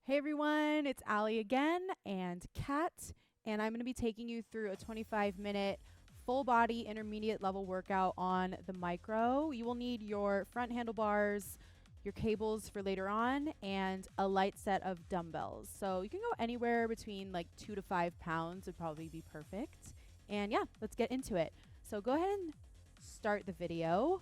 Hey everyone, it's Allie again and Kat, and I'm going to be taking you through a 25-minute full body intermediate level workout on the Micro. You will need your front handlebars, your cables for later on, and a light set of dumbbells. So you can go anywhere between like 2 to 5 pounds would probably be perfect. And yeah, let's get into it. So go ahead and start the video,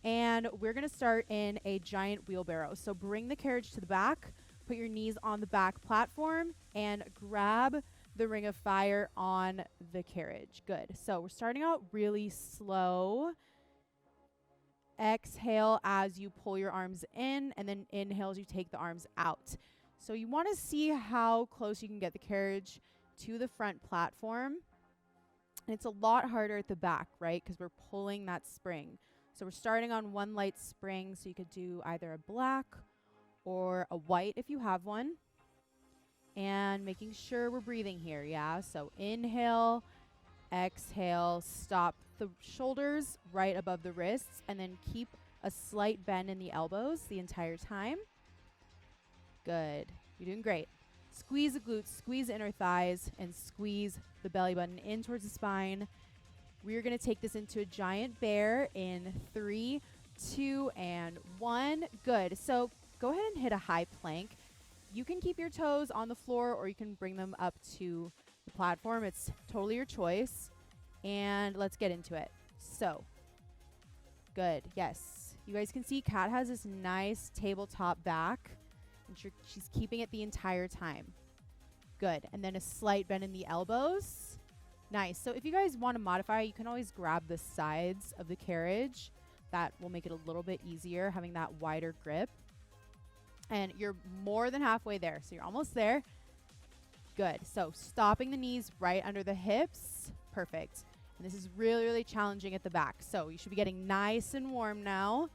and we're going to start in a giant wheelbarrow. So bring the carriage to the back. Put your knees on the back platform and grab the ring of fire on the carriage. Good. So we're starting out really slow. Exhale as you pull your arms in, and then inhale as you take the arms out. So you want to see how close you can get the carriage to the front platform. And it's a lot harder at the back, right? Because we're pulling that spring. So we're starting on one light spring. So you could do either a black or a white if you have one. And making sure we're breathing here, yeah? So inhale, exhale, stop the shoulders right above the wrists, and then keep a slight bend in the elbows the entire time. Good. You're doing great. Squeeze the glutes, squeeze the inner thighs, and squeeze the belly button in towards the spine. We're going to take this into a giant bear in 3, 2, and 1. Good. So go ahead and hit a high plank. You can keep your toes on the floor or you can bring them up to the platform. It's totally your choice. And let's get into it. So, good. Yes. You guys can see Kat has this nice tabletop back. And she's keeping it the entire time. Good. And then a slight bend in the elbows. Nice. So if you guys want to modify, you can always grab the sides of the carriage. That will make it a little bit easier, having that wider grip. And you're more than halfway there. So you're almost there. Good. So stopping the knees right under the hips. Perfect. And this is really, really challenging at the back. So you should be getting nice and warm now.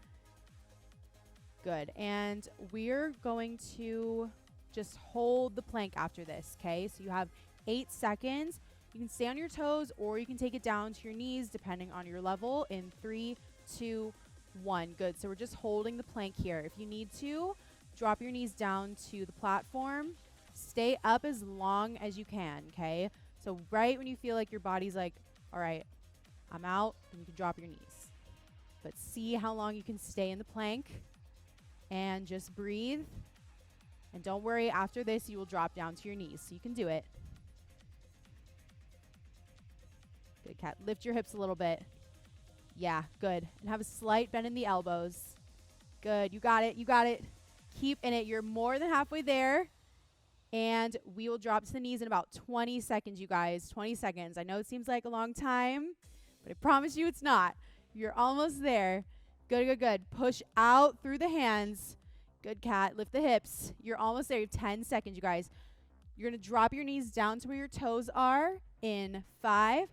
Good. And we're going to just hold the plank after this. Okay. So you have 8 seconds. You can stay on your toes or you can take it down to your knees depending on your level in 3, 2, 1. Good. So we're just holding the plank here. If you need to, drop your knees down to the platform. Stay up as long as you can, okay? So right when you feel like your body's like, all right, I'm out, then you can drop your knees. But see how long you can stay in the plank and just breathe. And don't worry, after this, you will drop down to your knees. So you can do it. Good, Kat. Lift your hips a little bit. Yeah, good. And have a slight bend in the elbows. Good. You got it. You got it. Keep in it. You're more than halfway there. And we will drop to the knees in about 20 seconds, you guys. 20 seconds. I know it seems like a long time, but I promise you it's not. You're almost there. Good, good, good. Push out through the hands. Good, Kat. Lift the hips. You're almost there. You have 10 seconds, you guys. You're going to drop your knees down to where your toes are in 5,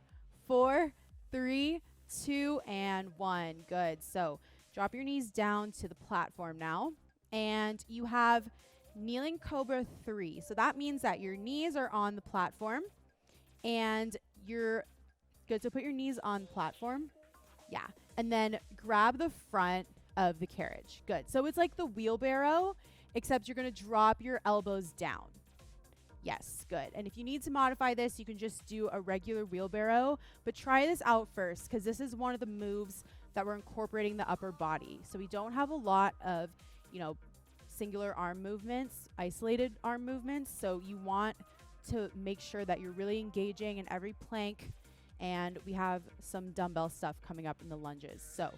4, 3, 2, and 1. Good. So drop your knees down to the platform now. And you have kneeling cobra 3. So that means that your knees are on the platform and you're good. So put your knees on the platform. Yeah. And then grab the front of the carriage. Good. So it's like the wheelbarrow, except you're going to drop your elbows down. Yes. Good. And if you need to modify this, you can just do a regular wheelbarrow, but try this out first because this is one of the moves that we're incorporating the upper body. So we don't have a lot of singular arm movements, isolated arm movements. So you want to make sure that you're really engaging in every plank. And we have some dumbbell stuff coming up in the lunges. So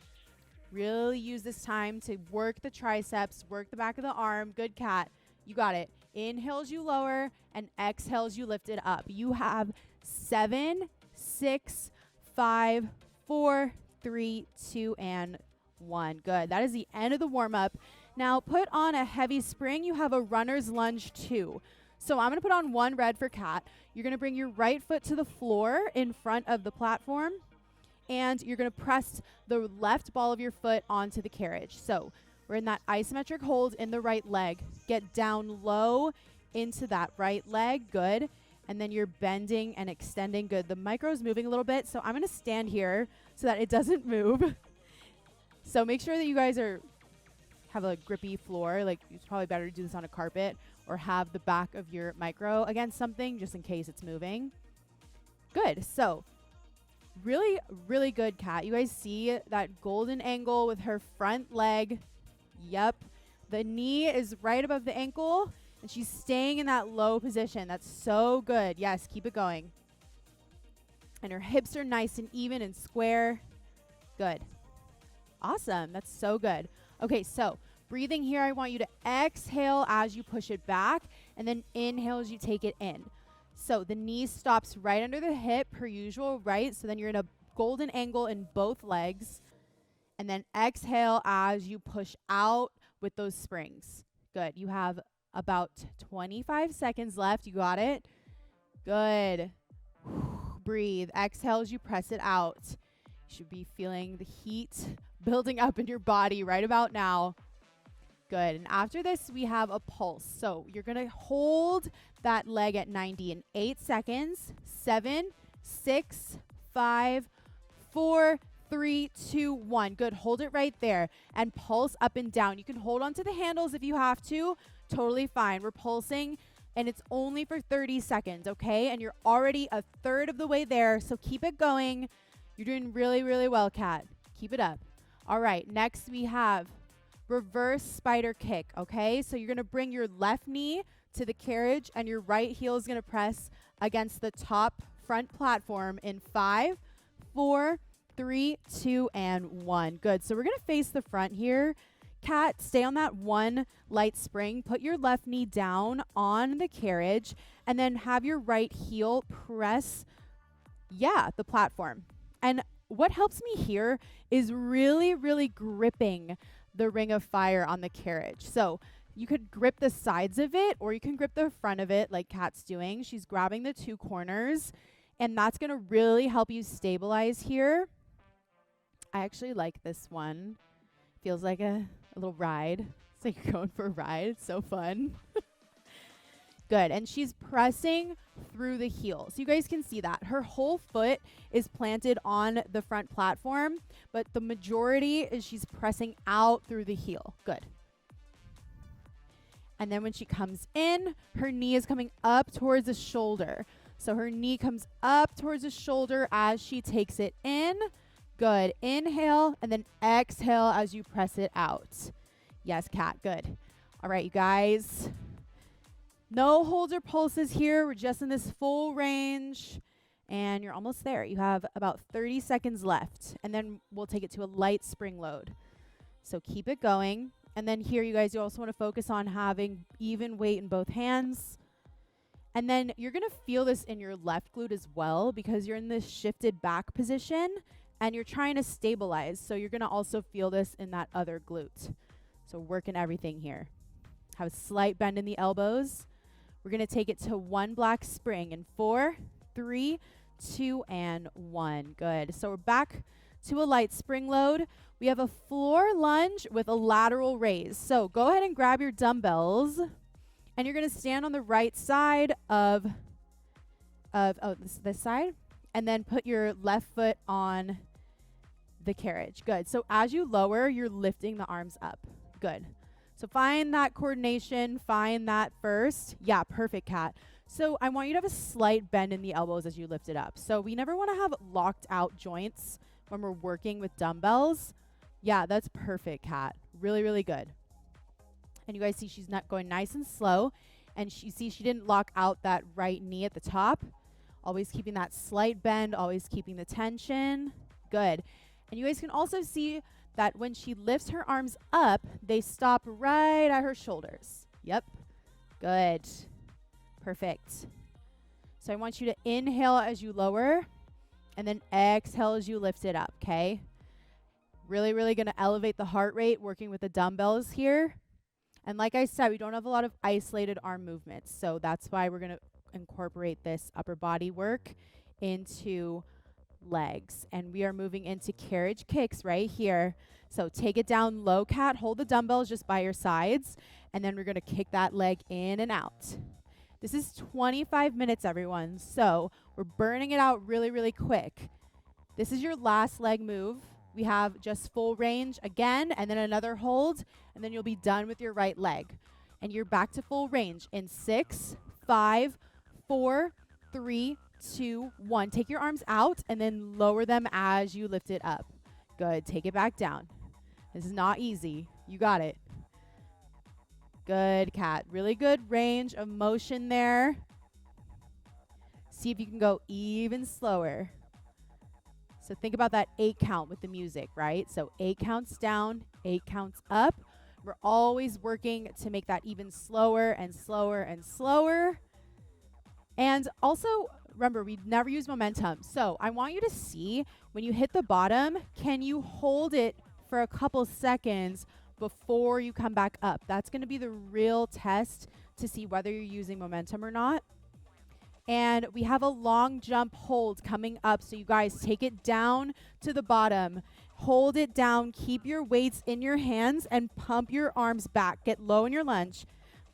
really use this time to work the triceps, work the back of the arm. Good, Kat. You got it. Inhales, you lower, and exhales, you lift it up. You have 7, 6, 5, 4, 3, 2, and 1. Good. That is the end of the warm-up. Now put on a heavy spring. You have a runner's lunge 2. So I'm going to put on 1 red for Kat. You're going to bring your right foot to the floor in front of the platform, and you're going to press the left ball of your foot onto the carriage. So we're in that isometric hold in the right leg. Get down low into that right leg. Good. And then you're bending and extending. Good. The micro is moving a little bit, so I'm going to stand here so that it doesn't move. So make sure that you guys are have a grippy floor, like it's probably better to do this on a carpet or have the back of your micro against something just in case it's moving. Good. So really, really good, Kat. You guys see that golden angle with her front leg. Yep. The knee is right above the ankle, and she's staying in that low position. That's so good. Yes, keep it going. And her hips are nice and even and square. Good. Awesome. That's so good. Okay, so breathing here, I want you to exhale as you push it back, and then inhale as you take it in. So the knee stops right under the hip per usual, right? So then you're in a golden angle in both legs. And then exhale as you push out with those springs. Good. You have about 25 seconds left. You got it? Good. Breathe. Exhale as you press it out. You should be feeling the heat building up in your body right about now. Good. And after this, we have a pulse. So you're going to hold that leg at 90 in 8 seconds. 7, 6, 5, 4, 3, 2, 1. Good. Hold it right there and pulse up and down. You can hold on to the handles if you have to. Totally fine. We're pulsing and it's only for 30 seconds, okay? And you're already a third of the way there, so keep it going. You're doing really, really well, Kat. Keep it up. All right, next we have reverse spider kick, okay? So you're going to bring your left knee to the carriage and your right heel is going to press against the top front platform in 5, 4, 3, 2, and 1. Good. So we're going to face the front here. Kat, stay on that one light spring. Put your left knee down on the carriage and then have your right heel press, the platform. And what helps me here is really, really gripping the ring of fire on the carriage. So you could grip the sides of it or you can grip the front of it like Kat's doing. She's grabbing the 2 corners and that's going to really help you stabilize here. I actually like this one. Feels like a little ride. It's like you're going for a ride. It's so fun. Good. And she's pressing through the heel. So you guys can see that. Her whole foot is planted on the front platform, but the majority is she's pressing out through the heel. Good. And then when she comes in, her knee is coming up towards the shoulder. So her knee comes up towards the shoulder as she takes it in. Good. Inhale and then exhale as you press it out. Yes, Kat. Good. All right, you guys. No holds or pulses here. We're just in this full range. And you're almost there. You have about 30 seconds left. And then we'll take it to a light spring load. So keep it going. And then here, you guys, you also want to focus on having even weight in both hands. And then you're going to feel this in your left glute as well because you're in this shifted back position and you're trying to stabilize. So you're going to also feel this in that other glute. So working everything here. Have a slight bend in the elbows. We're going to take it to one black spring in 4, 3, 2, and 1. Good. So we're back to a light spring load. We have a floor lunge with a lateral raise. So go ahead and grab your dumbbells, and you're going to stand on the right side of this side, and then put your left foot on the carriage. Good. So as you lower, you're lifting the arms up. Good. So find that coordination, find that first. Yeah, perfect, Kat. So I want you to have a slight bend in the elbows as you lift it up. So we never want to have locked out joints when we're working with dumbbells. Yeah, that's perfect, Kat. Really, really good. And you guys see she's not going nice and slow. And you see she didn't lock out that right knee at the top. Always keeping that slight bend, always keeping the tension. Good. And you guys can also see that when she lifts her arms up, they stop right at her shoulders. Yep. Good. Perfect. So I want you to inhale as you lower and then exhale as you lift it up, okay? Really, really going to elevate the heart rate working with the dumbbells here. And like I said, we don't have a lot of isolated arm movements. So that's why we're going to incorporate this upper body work into legs. And we are moving into carriage kicks right here. So take it down low, Kat. Hold the dumbbells just by your sides. And then we're going to kick that leg in and out. This is 25 minutes, everyone. So we're burning it out really, really quick. This is your last leg move. we have just full range again, and then another hold, and then you'll be done with your right leg. And you're back to full range in 6, 5, 4, 3, 2, 1. Take your arms out and then lower them as you lift it up. Good. Take it back down. This is not easy. You got it. Good, cat. Really good range of motion there. See if you can go even slower. So think about that 8 count with the music, right? So 8 counts down, 8 counts up. We're always working to make that even slower and slower and slower. And also, remember, we never use momentum. So I want you to see when you hit the bottom, can you hold it for a couple seconds before you come back up? That's going to be the real test to see whether you're using momentum or not. And we have a long jump hold coming up. So you guys take it down to the bottom. Hold it down. Keep your weights in your hands and pump your arms back. Get low in your lunge.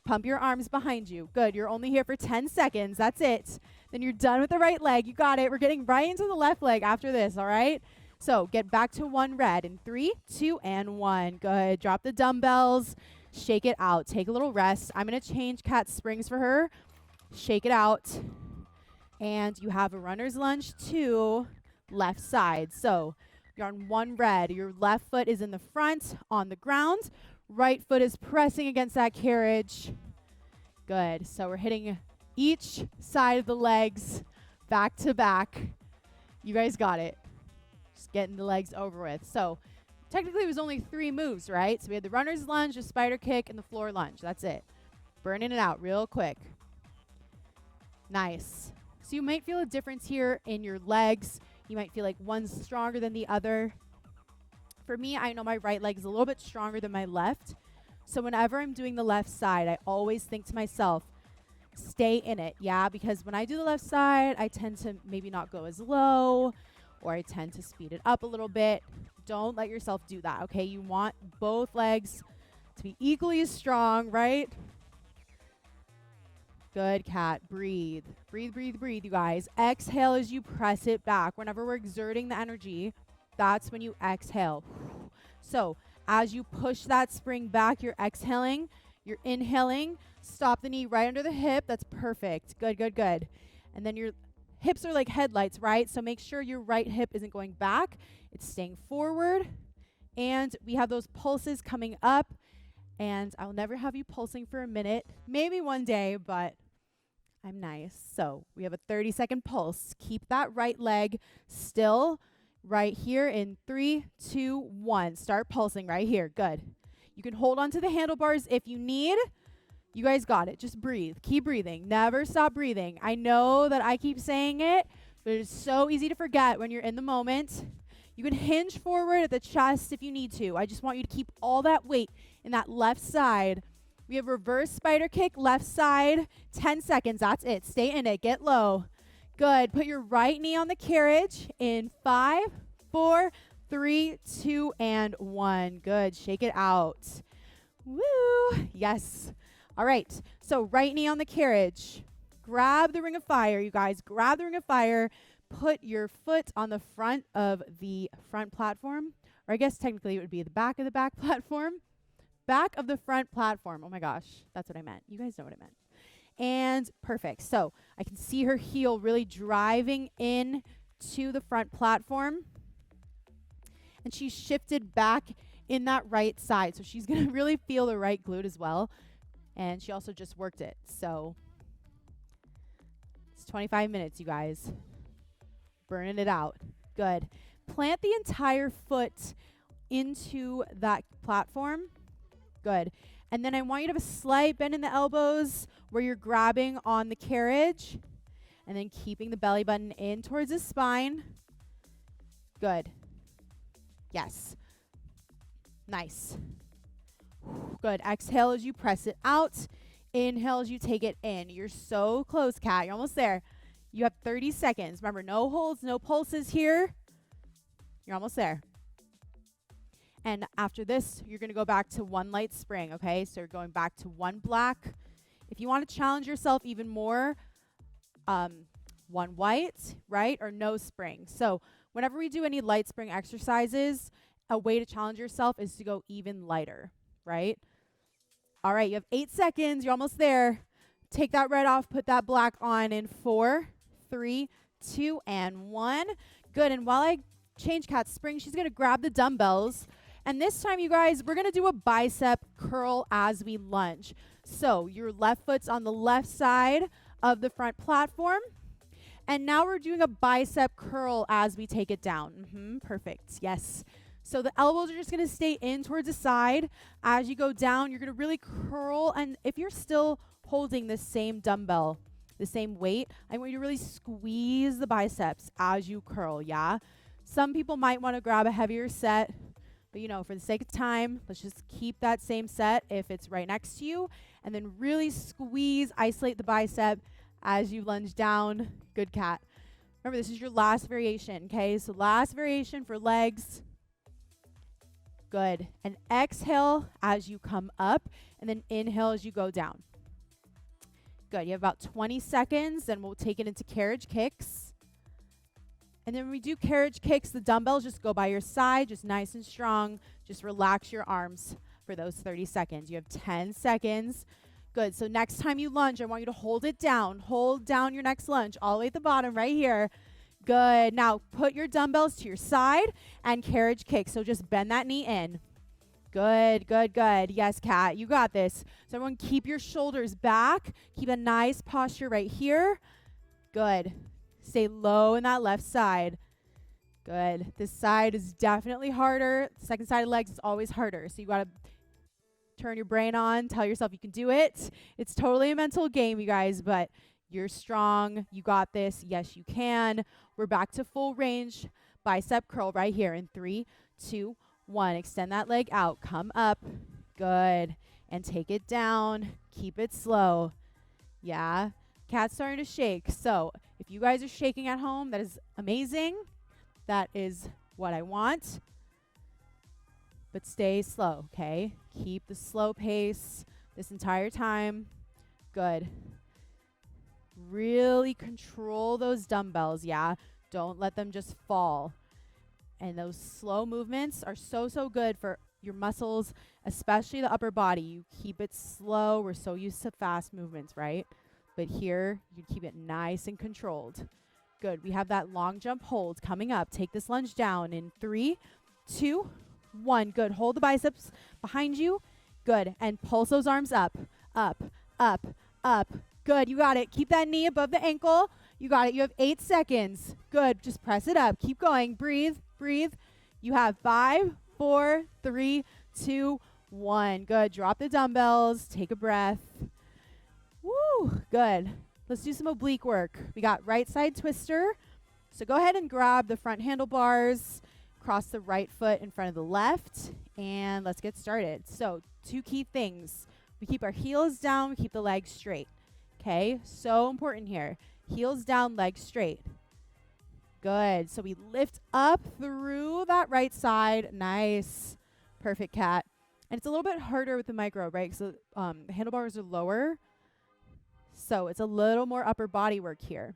Pump your arms behind you. Good. You're only here for 10 seconds. That's it. Then you're done with the right leg. You got it. We're getting right into the left leg after this, all right? So get back to 1 red in 3, 2, and 1. Good. Drop the dumbbells. Shake it out. Take a little rest. I'm going to change cat springs for her. Shake it out. And you have a runner's lunge to left side. So you're on 1 red. Your left foot is in the front on the ground. Right foot is pressing against that carriage. Good. So we're hitting each side of the legs back to back. You guys got it. Just getting the legs over with. So technically it was only 3 moves, right? So we had the runner's lunge, the spider kick, and the floor lunge. That's it. Burning it out real quick. Nice. So you might feel a difference here in your legs. You might feel like one's stronger than the other. For me, I know my right leg is a little bit stronger than my left. So whenever I'm doing the left side, I always think to myself, stay in it, yeah? Because when I do the left side, I tend to maybe not go as low, or I tend to speed it up a little bit. Don't let yourself do that, okay? You want both legs to be equally as strong, right? Good, cat. Breathe. Breathe, breathe, breathe, you guys. Exhale as you press it back. Whenever we're exerting the energy, that's when you exhale. So as you push that spring back, you're exhaling, you're inhaling. Stop the knee right under the hip. That's perfect. Good, good, good. And then your hips are like headlights, right? So make sure your right hip isn't going back. It's staying forward. And we have those pulses coming up. And I'll never have you pulsing for a minute. Maybe one day, but I'm nice. So we have a 30-second pulse. Keep that right leg still right here in 3, 2, 1. Start pulsing right here. Good. You can hold on to the handlebars if you need. You guys got it. Just breathe. Keep breathing. Never stop breathing. I know that I keep saying it, but it's so easy to forget when you're in the moment. You can hinge forward at the chest if you need to. I just want you to keep all that weight in that left side. We have reverse spider kick, left side, 10 seconds. That's it. Stay in it. Get low. Good. Put your right knee on the carriage in 5, 4, 3, 2, and 1. Good. Shake it out. Woo. Yes. All right. So right knee on the carriage. Grab the ring of fire, you guys. Grab the ring of fire. Put your foot on the front of the front platform. Or I guess technically it would be the back of the back platform. Back of the front platform. Oh my gosh. That's what I meant. You guys know what I meant. And perfect. So I can see her heel really driving in to the front platform. And she's shifted back in that right side. So she's going to really feel the right glute as well. And she also just worked it. So it's 25 minutes, you guys. Burning it out. Good. Plant the entire foot into that platform. Good. And then I want you to have a slight bend in the elbows where you're grabbing on the carriage. And then keeping the belly button in towards the spine. Good. Yes. Nice. Good. Exhale as you press it out. Inhale as you take it in. You're so close, cat. You're almost there. You have 30 seconds. Remember, no holds, no pulses here. You're almost there. And after this, you're going to go back to 1 light spring, okay? So you're going back to 1 black. If you want to challenge yourself even more, 1 white, right? Or no spring. So whenever we do any light spring exercises, a way to challenge yourself is to go even lighter, right? All right, you have 8 seconds. You're almost there. Take that red off, put that black on in 4, 3, 2, and 1. Good, and while I change Kat's spring, she's gonna grab the dumbbells. And this time, you guys, we're gonna do a bicep curl as we lunge. So your left foot's on the left side of the front platform. And now we're doing a bicep curl as we take it down. Perfect, yes. So the elbows are just gonna stay in towards the side. As you go down, you're gonna really curl. And if you're still holding the same dumbbell, the same weight, I want you to really squeeze the biceps as you curl, yeah? Some people might wanna grab a heavier set, but you know, for the sake of time, let's just keep that same set if it's right next to you, and then really squeeze, isolate the bicep as you lunge down. Good, Cat. Remember, this is your last variation, okay? So last variation for legs. Good. And exhale as you come up, and then inhale as you go down. Good. You have about 20 seconds, then we'll take it into carriage kicks. And then when we do carriage kicks, the dumbbells just go by your side, just nice and strong. Just relax your arms for those 30 seconds. You have 10 seconds. Good. So next time you lunge, I want you to hold it down. Hold down your next lunge all the way at the bottom right here. Good. Now put your dumbbells to your side and carriage kick. So just bend that knee in. Good, good, good. Yes, Kat, you got this. So everyone keep your shoulders back. Keep a nice posture right here. Good. Stay low in that left side. Good. This side is definitely harder. The second side of legs is always harder. So you got to turn your brain on. Tell yourself you can do it. It's totally a mental game, you guys, but you're strong. You got this. Yes, you can. We're back to full range. Bicep curl right here in 3, 2, 1. Extend that leg out. Come up. Good. And take it down. Keep it slow. Yeah. Cat's starting to shake. So if you guys are shaking at home, that is amazing. That is what I want. But stay slow, okay? Keep the slow pace this entire time. Good. Really control those dumbbells, yeah? Don't let them just fall. And those slow movements are so, so good for your muscles, especially the upper body. You keep it slow. We're so used to fast movements, right? But here, you keep it nice and controlled. Good. We have that long jump hold coming up. Take this lunge down in 3, 2, 1. Good. Hold the biceps behind you. Good. And pulse those arms up, up, up, up. Good. You got it. Keep that knee above the ankle. You got it. You have 8 seconds. Good. Just press it up. Keep going. Breathe, breathe. You have 5, 4, 3, 2, 1. Good. Drop the dumbbells. Take a breath. Woo. Good. Let's do some oblique work. We got right side twister. So go ahead and grab the front handlebars. Cross the right foot in front of the left. And let's get started. So 2 key things. We keep our heels down. We keep the legs straight. Okay, so important here. Heels down, legs straight. Good. So we lift up through that right side. Nice. Perfect, Cat. And it's a little bbit harder with the micro, right? So the handlebars are lower. So it's a little more upper body work here.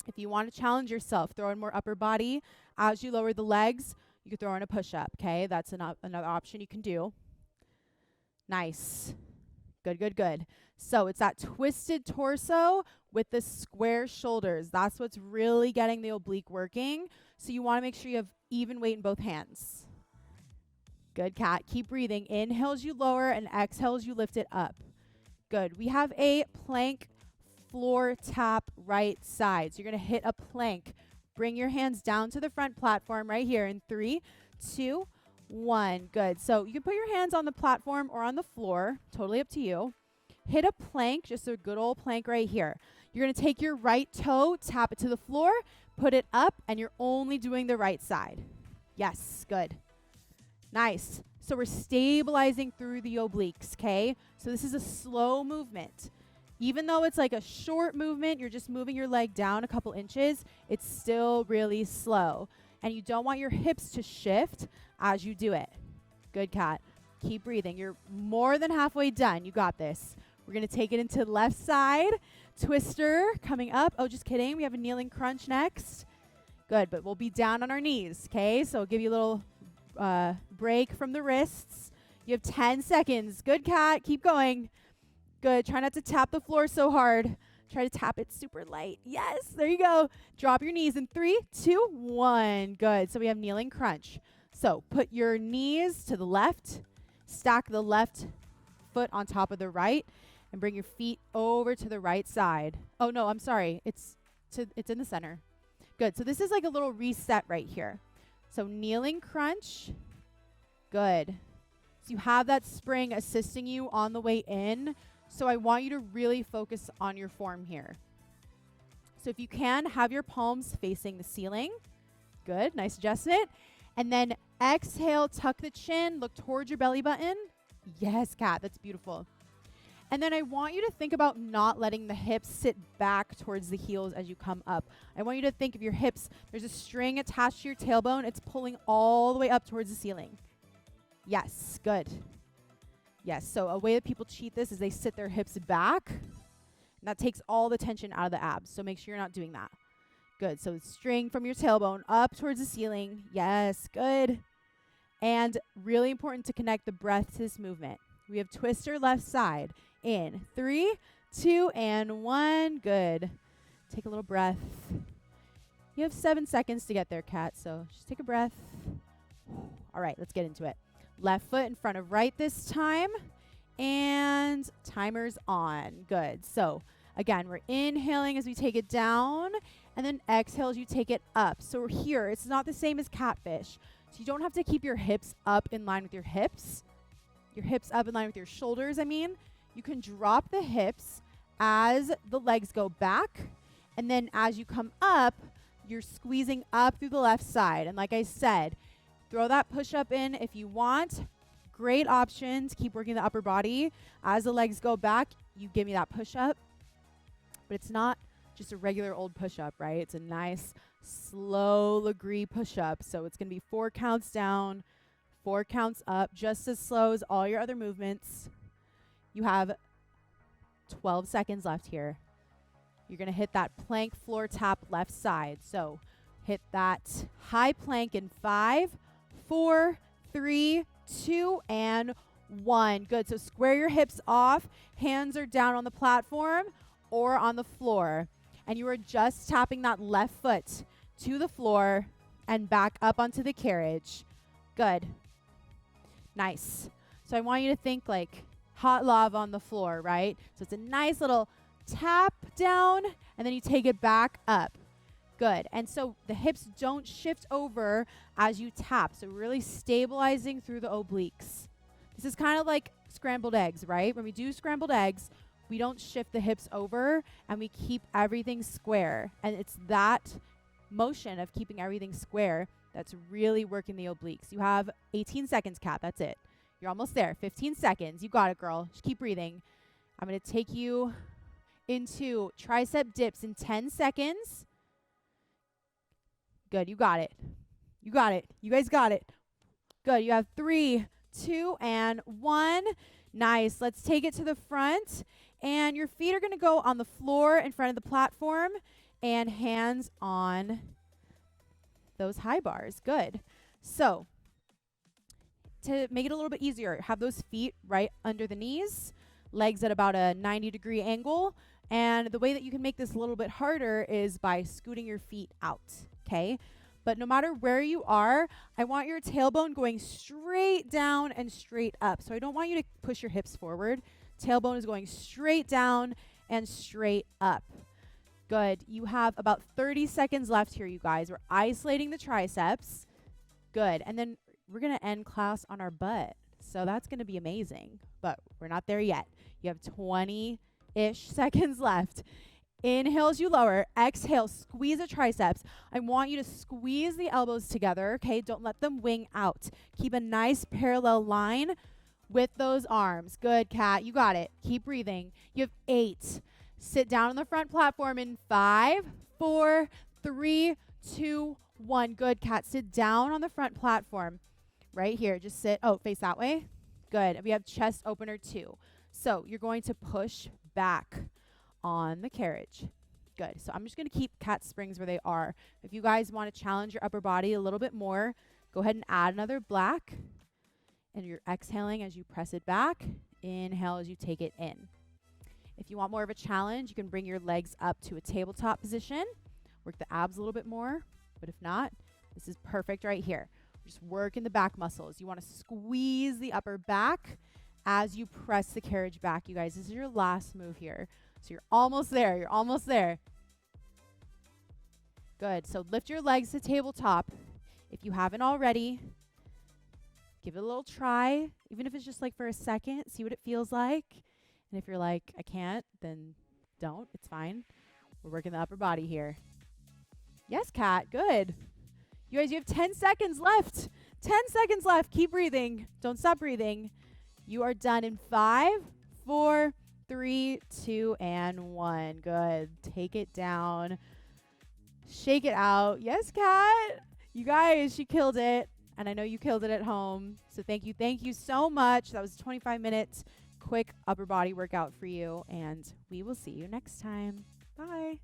If you want to challenge yourself, throw in more upper body. As you lower the legs, you can throw in a push-up, okay? That's another option you can do. Nice. Good, good, good. So it's that twisted torso with the square shoulders. That's what's really getting the oblique working. So you want to make sure you have even weight in both hands. Good, Cat. Keep breathing. Inhales you lower and exhales you lift it up. Good. We have a plank floor tap right side. So you're going to hit a plank. Bring your hands down to the front platform right here in 3, 2, 1. Good. So you can put your hands on the platform or on the floor. Totally up to you. Hit a plank, just a good old plank right here. You're going to take your right toe, tap it to the floor, put it up, and you're only doing the right side. Yes, good. Nice. So we're stabilizing through the obliques, okay? So this is a slow movement. Even though it's like a short movement, you're just moving your leg down a couple inches, it's still really slow. And you don't want your hips to shift as you do it. Good, Cat. Keep breathing. You're more than halfway done. You got this. We're going to take it into the left side. Twister coming up. Oh, just kidding. We have a kneeling crunch next. Good, but we'll be down on our knees, okay? So give you a little break from the wrists. You have 10 seconds. Good, cat. Keep going. Good. Try not to tap the floor so hard. Try to tap it super light. Yes, there you go. Drop your knees in 3, 2, 1. Good. So we have kneeling crunch. So put your knees to the left. Stack the left foot on top of the right and bring your feet over to the right side. Oh, no, I'm sorry. It's in the center. Good. So this is like a little reset right here. So kneeling crunch. Good. So you have that spring assisting you on the way in. So I want you to really focus on your form here. So if you can, have your palms facing the ceiling. Good. Nice adjustment. And then exhale, tuck the chin, look towards your belly button. Yes, cat. That's beautiful. And then I want you to think about not letting the hips sit back towards the heels as you come up. I want you to think of your hips. There's a string attached to your tailbone. It's pulling all the way up towards the ceiling. Yes, good. Yes, so a way that people cheat this is they sit their hips back. And that takes all the tension out of the abs. So make sure you're not doing that. Good. So string from your tailbone up towards the ceiling. Yes, good. And really important to connect the breath to this movement. We have twister left side. In 3, 2, and 1. Good. Take a little breath. You have 7 seconds to get there, cat. So just take a breath. All right, let's get into it. Left foot in front of right this time. And timer's on. Good. So again, we're inhaling as we take it down. And then exhale as you take it up. So we're here. It's not the same as catfish. So you don't have to keep your hips up in line with your hips. Your hips up in line with your shoulders, I mean. You can drop the hips as the legs go back. And then as you come up, you're squeezing up through the left side. And like I said, throw that push-up in if you want. Great option to keep working the upper body. As the legs go back, you give me that push-up. But it's not just a regular old push-up, right? It's a nice, slow Lagree push-up. So it's going to be 4 counts down, 4 counts up, just as slow as all your other movements. You have 12 seconds left here. You're going to hit that plank floor tap left side. So hit that high plank in 5, 4, 3, 2, and 1. Good. So square your hips off. Hands are down on the platform or on the floor. And you are just tapping that left foot to the floor and back up onto the carriage. Good. Nice. So I want you to think like hot lava on the floor, right? So it's a nice little tap down, and then you take it back up. Good. And so the hips don't shift over as you tap. So really stabilizing through the obliques. This is kind of like scrambled eggs, right? When we do scrambled eggs, we don't shift the hips over, and we keep everything square. And it's that motion of keeping everything square that's really working the obliques. You have 18 seconds, Kat. That's it. You're almost there. 15 seconds. You got it, girl. Just keep breathing. I'm going to take you into tricep dips in 10 seconds. Good. You got it. You got it. You guys got it. Good. You have 3, 2, and 1. Nice. Let's take it to the front. And your feet are going to go on the floor in front of the platform and hands on those high bars. Good. So to make it a little bit easier, have those feet right under the knees, legs at about a 90-degree angle. And the way that you can make this a little bit harder is by scooting your feet out, okay? But no matter where you are, I want your tailbone going straight down and straight up. So I don't want you to push your hips forward. Tailbone is going straight down and straight up. Good. You have about 30 seconds left here, you guys. We're isolating the triceps. Good. And then we're going to end class on our butt. So that's going to be amazing. But we're not there yet. You have 20-ish seconds left. Inhale as you lower. Exhale, squeeze the triceps. I want you to squeeze the elbows together, okay? Don't let them wing out. Keep a nice parallel line with those arms. Good, Kat. You got it. Keep breathing. You have 8. Sit down on the front platform in 5, 4, 3, 2, 1. Good, Kat. Sit down on the front platform. Right here. Just sit. Oh, face that way. Good. We have chest opener 2. So you're going to push back on the carriage. Good. So I'm just going to keep cat springs where they are. If you guys want to challenge your upper body a little bit more, go ahead and add another black. And you're exhaling as you press it back. Inhale as you take it in. If you want more of a challenge, you can bring your legs up to a tabletop position. Work the abs a little bit more. But if not, this is perfect right here. Just working the back muscles. You want to squeeze the upper back as you press the carriage back, you guys. This is your last move here. So you're almost there. You're almost there. Good. So lift your legs to tabletop. If you haven't already, give it a little try, even if it's just like for a second. See what it feels like. And if you're like, I can't, then don't. It's fine. We're working the upper body here. Yes, Kat. Good. You guys, you have 10 seconds left. 10 seconds left. Keep breathing. Don't stop breathing. You are done in 5, 4, 3, 2, and 1. Good. Take it down. Shake it out. Yes, Kat. You guys, she killed it. And I know you killed it at home. So thank you. Thank you so much. That was a 25-minute quick upper body workout for you. And we will see you next time. Bye.